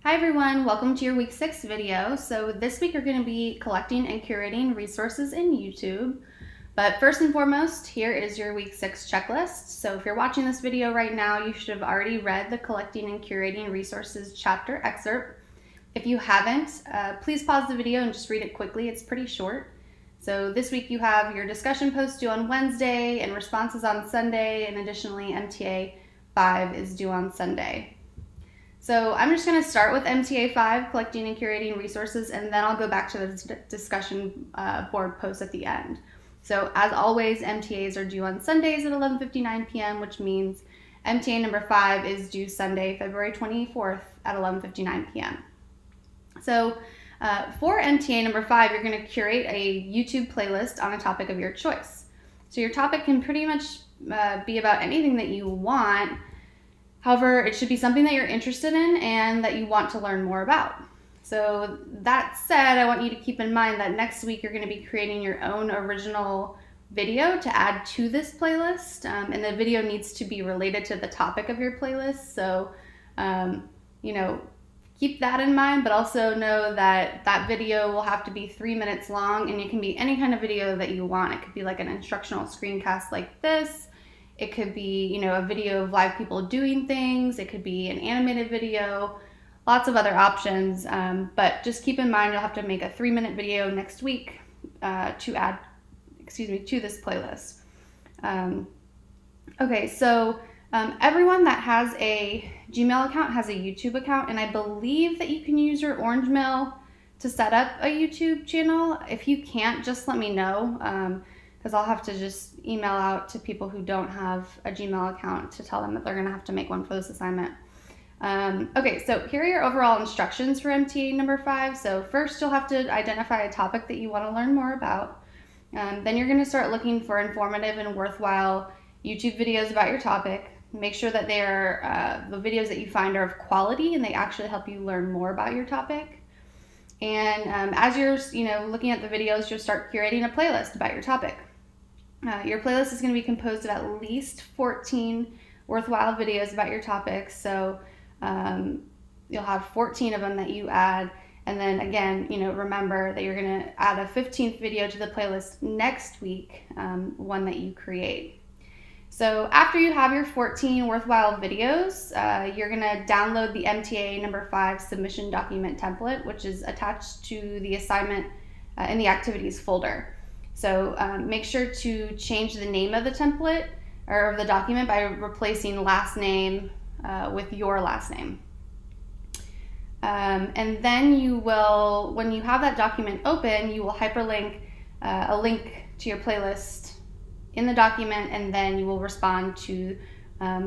Hi everyone, welcome to your week 6 video. So this week you're going to be collecting and curating resources in YouTube. But first and foremost, here is your week 6 checklist. So if you're watching this video right now, you should have already read the collecting and curating resources chapter excerpt. If you haven't, please pause the video and just read it quickly. It's pretty short. So this week you have your discussion post due on Wednesday and responses on Sunday, and additionally MTA 5 is due on Sunday. So I'm just going to start with MTA 5, collecting and curating resources, and then I'll go back to the discussion board post at the end. So as always, MTAs are due on Sundays at 11:59 p.m., which means MTA number 5 is due Sunday, February 24th at 11:59 p.m. So for MTA number 5, you're going to curate a YouTube playlist on a topic of your choice. So your topic can pretty much be about anything that you want. However, it should be something that you're interested in and that you want to learn more about. So that said, I want you to keep in mind that next week you're going to be creating your own original video to add to this playlist, and the video needs to be related to the topic of your playlist. So, keep that in mind, but also know that that video will have to be 3 minutes long, and it can be any kind of video that you want. It could be like an instructional screencast like this. It could be, a video of live people doing things. It could be an animated video, lots of other options. But just keep in mind, you'll have to make a 3-minute video next week to add, to this playlist. Okay, so everyone that has a Gmail account has a YouTube account, and I believe that you can use your Orange Mail to set up a YouTube channel. If you can't, just let me know. Because I'll have to just email out to people who don't have a Gmail account to tell them that they're going to have to make one for this assignment. Okay, so here are your overall instructions for MTA number 5. So first, you'll have to identify a topic that you want to learn more about. Then you're going to start looking for informative and worthwhile YouTube videos about your topic. Make sure that they are the videos that you find are of quality and they actually help you learn more about your topic. And as you're looking at the videos, you'll start curating a playlist about your topic. Your playlist is going to be composed of at least 14 worthwhile videos about your topic. So you'll have 14 of them that you add. And then again, remember that you're going to add a 15th video to the playlist next week, one that you create. So after you have your 14 worthwhile videos, you're going to download the MTA number 5 submission document template, which is attached to the assignment in the activities folder. So make sure to change the name of the template or of the document by replacing last name with your last name. And then you will, when you have that document open, you will hyperlink a link to your playlist in the document, and then you will respond to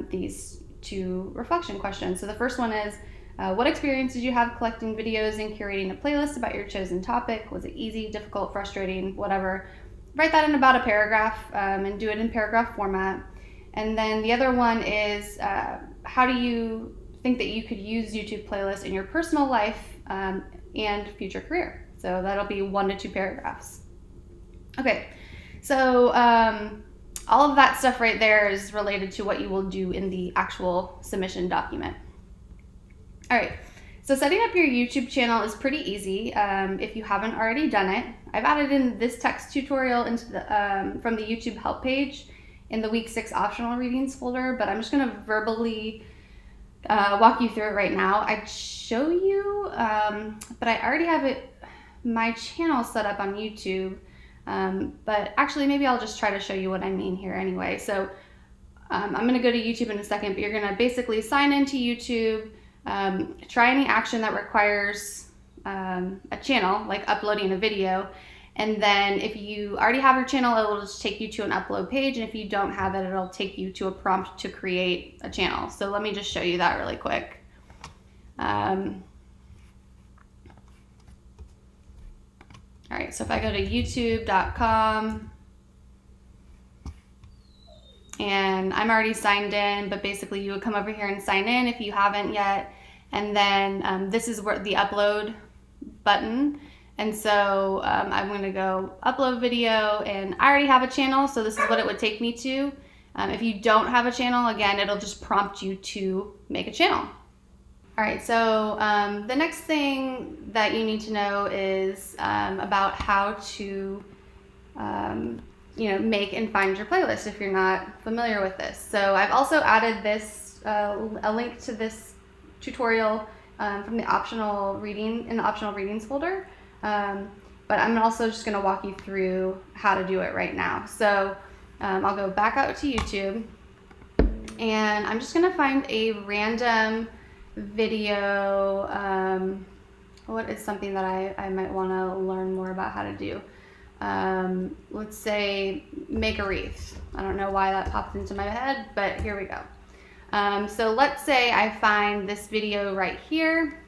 these 2 reflection questions. So the first one is, what experience did you have collecting videos and curating a playlist about your chosen topic? Was it easy, difficult, frustrating, whatever? Write that in about a paragraph and do it in paragraph format. And then the other one is, how do you think that you could use YouTube playlists in your personal life and future career? So that'll be 1 to 2 paragraphs. Okay, so all of that stuff right there is related to what you will do in the actual submission document. All right, so setting up your YouTube channel is pretty easy if you haven't already done it. I've added in this text tutorial into the from the YouTube help page in the week 6 optional readings folder, but I'm just going to verbally walk you through it right now. I'd show you, but I already have my channel set up on YouTube, but actually maybe I'll just try to show you what I mean here anyway. So I'm going to go to YouTube in a second, but you're going to basically sign into YouTube. Try any action that requires a channel, like uploading a video, and then if you already have your channel, it will just take you to an upload page, and if you don't have it, it'll take you to a prompt to create a channel. So let me just show you that really quick. All right, so if I go to youtube.com, and I'm already signed in, but basically you would come over here and sign in if you haven't yet. And then this is where the upload button. And so I'm going to go upload video, and I already have a channel, so this is what it would take me to. If you don't have a channel, again, it'll just prompt you to make a channel. All All right, so the next thing that you need to know is about how to make and find your playlist if you're not familiar with this. So I've also added this a link to this tutorial from the optional readings folder. But I'm also just going to walk you through how to do it right now. So I'll go back out to YouTube, and I'm just going to find a random video. What is something that I might want to learn more about how to do? Let's say make a wreath. I don't know why that popped into my head, but here we go. So let's say I find this video right here.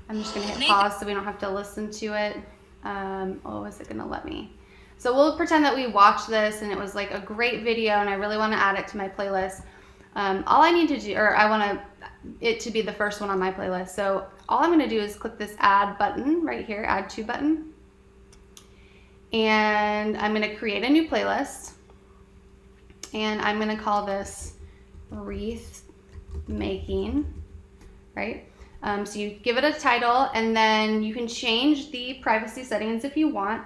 I'm just going to hit pause so we don't have to listen to it. Oh, is it going to let me? So we'll pretend that we watched this and it was like a great video and I really want to add it to my playlist. All I need to do, or I want it to be the first one on my playlist. So all I'm going to do is click this add button right here, add to button. And I'm going to create a new playlist. And I'm going to call this wreath making, right? So you give it a title, and then you can change the privacy settings if you want.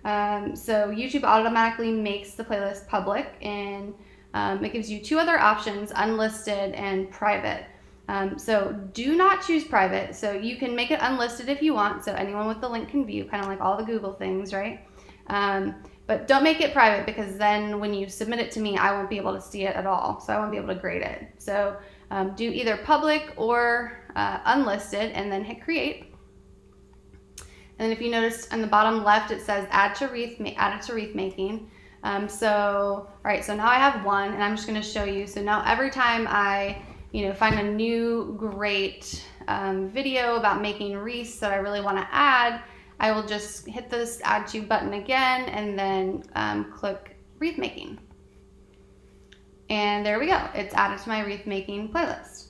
So YouTube automatically makes the playlist public, and it gives you two other options, unlisted and private. So do not choose private. So you can make it unlisted if you want, so anyone with the link can view, kind of like all the Google things, right? But don't make it private, because then when you submit it to me, I won't be able to see it at all. So I won't be able to grade it. So do either public or unlisted, and then hit create. And then if you notice on the bottom left, it says add it to wreath making. All right, so now I have one, and I'm just going to show you. So now every time I find a new great video about making wreaths that I really want to add, I will just hit this add to button again, and then click wreath making. And there we go. It's added to my wreath making playlist.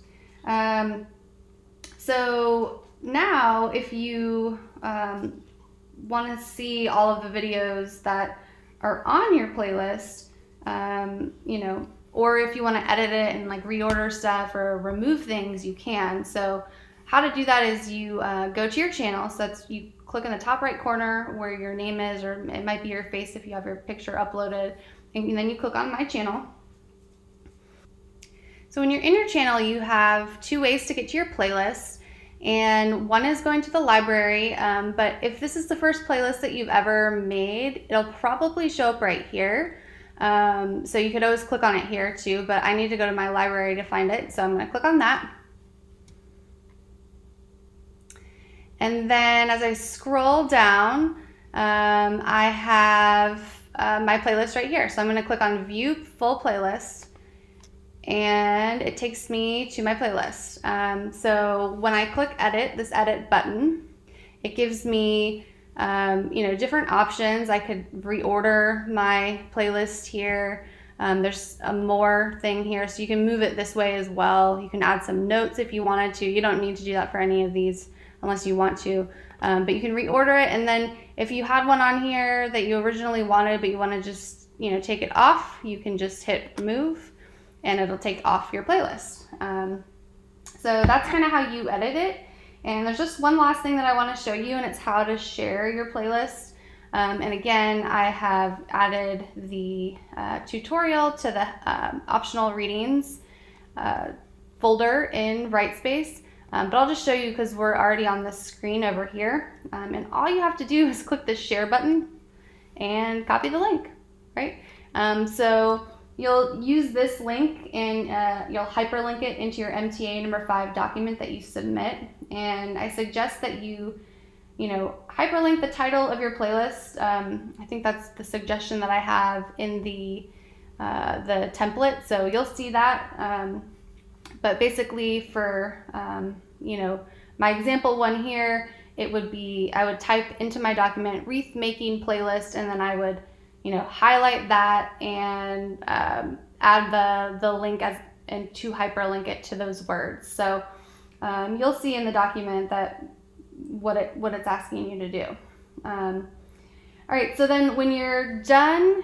So now if you want to see all of the videos that are on your playlist, or if you want to edit it and like reorder stuff or remove things, you can. So how to do that is you go to your channel. So you click in the top right corner where your name is, or it might be your face if you have your picture uploaded, and then you click on my channel. So when you're in your channel, you have two ways to get to your playlist, and one is going to the library, but if this is the first playlist that you've ever made, it'll probably show up right here. So you could always click on it here too, but I need to go to my library to find it, so I'm going to click on that. And then as I scroll down, I have my playlist right here. So I'm going to click on View Full Playlist, and it takes me to my playlist. So when I click Edit, this Edit button, it gives me different options. I could reorder my playlist here. There's a more thing here, so you can move it this way as well. You can add some notes if you wanted to. You don't need to do that for any of these unless you want to, but you can reorder it. And then if you had one on here that you originally wanted, but you want to just take it off, you can just hit remove, and it'll take off your playlist. So that's kind of how you edit it. And there's just one last thing that I want to show you, and it's how to share your playlist. And again, I have added the tutorial to the optional readings folder in Brightspace. But I'll just show you because we're already on the screen over here. And all you have to do is click the share button and copy the link, right? So you'll use this link, and you'll hyperlink it into your MTA number 5 document that you submit. And I suggest that you hyperlink the title of your playlist. I think that's the suggestion that I have in the template. So you'll see that. But basically for, my example one here, it would be, I would type into my document wreath making playlist, and then I would, highlight that and add the link and to hyperlink it to those words. So you'll see in the document that what it's asking you to do. All right, so then when you're done,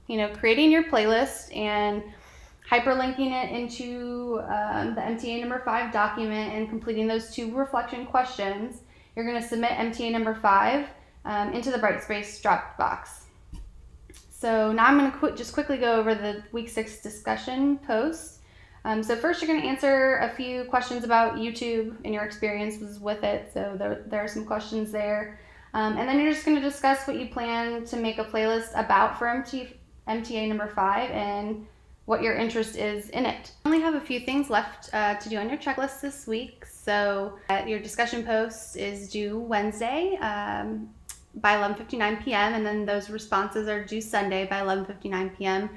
creating your playlist and hyperlinking it into the MTA number 5 document and completing those 2 reflection questions, you're going to submit MTA number 5 into the Brightspace Dropbox. So now I'm going to just quickly go over the week 6 discussion post. So first you're going to answer a few questions about YouTube and your experiences with it. So there are some questions there. And then you're just going to discuss what you plan to make a playlist about for MTA number 5 and what your interest is in it. You only have a few things left to do on your checklist this week. So your discussion post is due Wednesday by 11:59 p.m. and then those responses are due Sunday by 11:59 p.m.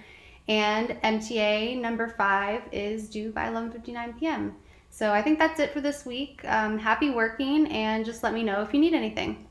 and MTA number 5 is due by 11:59 p.m. So I think that's it for this week. Happy working, and just let me know if you need anything.